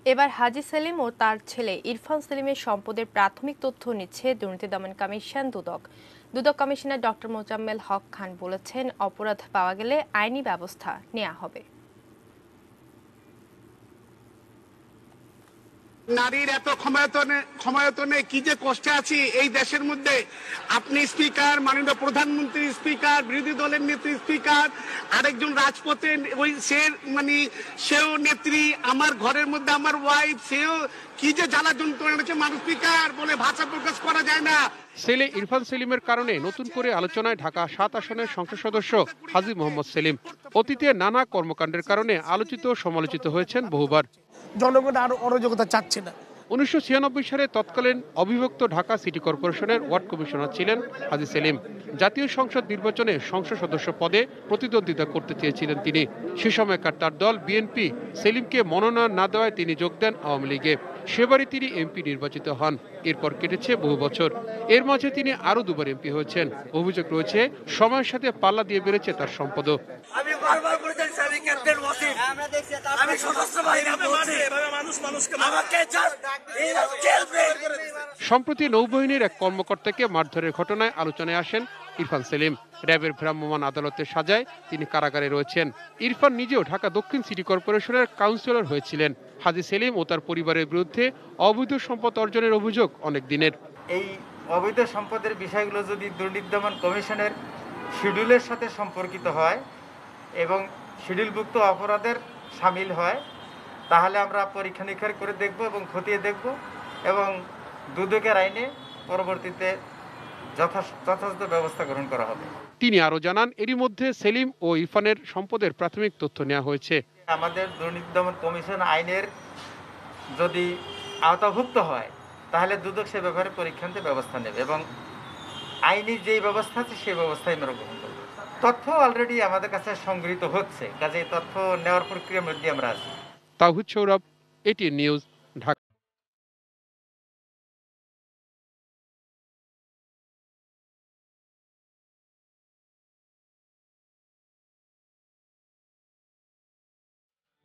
এবার হাজী সেলিম ও তার ছেলে ইরফান সেলিমের সম্পদের প্রাথমিক তথ্য নিচ্ছে দুর্নীতি দমন কমিশন দুদক। দুদক কমিশনার ডক্টর মোজাম্মেল হক খান বলেছেন, অপরাধ পাওয়া গেলে আইনি ব্যবস্থা নেওয়া হবে। নারীর এত ক্ষমতায়তনে কি যে কষ্টে আছি এই দেশের মধ্যে। আপনি স্পিকার, মাননীয় প্রধানমন্ত্রী স্পিকার, বিরোধী দলের নেত্রী স্পিকার, আরেকজন রাজপথে ওই সেও নেত্রী, আমার ঘরের মধ্যে আমার ওয়াইফ, সেও কি যে জ্বালা যন্ত্রণা হচ্ছে, মানুষ স্পিকার বলে ভাষা প্রকাশ করা যায় না। ছেলে ইরফান সেলিমের কারণে নতুন করে আলোচনায় ঢাকা ৭ আসনের সংসদ সদস্য হাজী মোহাম্মদ সেলিম। অতীতে নানা কর্মকাণ্ডের কারণে আলোচিত সমালোচিত হয়েছেন বহুবার। জনগণ আর অরাজকতা চাচ্ছে না। ১৯৯৬ সালে তৎকালীন অবিভক্ত ঢাকা সিটি কর্পোরেশনের ওয়ার্ড কমিশনার ছিলেন হাজী সেলিম। জাতীয় সংসদ নির্বাচনে সংসদ সদস্য পদে প্রতিদ্বন্দ্বিতা করতে চেয়েছিলেন তিনি। সে সময়কার তার দল বিএনপি সেলিমকে মনোনয়ন না দেওয়ায় তিনি যোগ দেন আওয়ামী লীগে। সেবারই তিনি এমপি নির্বাচিত হন। এরপর কেটেছে বহু বছর। এর মাঝে তিনি আরো দুবার এমপি হয়েছেন। অভিযোগ রয়েছে, সময়ের সাথে পাল্লা দিয়ে বেড়েছে তার সম্পদও। সম্প্রতি নৌবাহিনীর এক কর্মকর্তাকে মারধরের ঘটনায় আলোচনায় আসেন ইরফান সেলিম। র্যাবের ভ্রাম্যমাণ আদালতের সাজায় তিনি কারাগারে রয়েছেন। ইরফান নিজেও ঢাকা দক্ষিণ সিটি কর্পোরেশনের কাউন্সিলর হয়েছিলেন। হাজী সেলিম ও তার পরিবারের বিরুদ্ধে অবৈধ সম্পদ অর্জনের অভিযোগ অনেক দিনের। এই অবৈধ সম্পদের বিষয়গুলো যদি দুর্নীতি দমন কমিশনের শিডিউলের সাথে সম্পর্কিত হয় এবং শিডিউলভুক্ত অপরাধের সামিল হয়, তাহলে আমরা পরীক্ষা নিরীক্ষা করে দেখব এবং খতিয়ে দেখব এবং দুদকের আইনে পরবর্তীতে যথাযথ ব্যবস্থা গ্রহণ করা হবে। তিনি আরো জানান, এরই মধ্যে সেলিম ও ইরফানের সম্পদের প্রাথমিক তথ্য নেওয়া হয়েছে। আমাদের দুর্নীতি দমন কমিশন আইনের যদি আওতাভুক্ত হয়, তাহলে দুদক সে ব্যাপারে পরীক্ষান্তে ব্যবস্থা নেবে এবং আইনি যেই ব্যবস্থা আছে সেই ব্যবস্থাই আমরা গ্রহণ করব। তথ্য অলরেডি আমাদের কাছে সংগৃহীত হচ্ছে, কাজে তথ্য নেওয়ার প্রক্রিয়ার মধ্যে আমরা আছি। তাওহিদ সৌরভ, এটিএন নিউজ।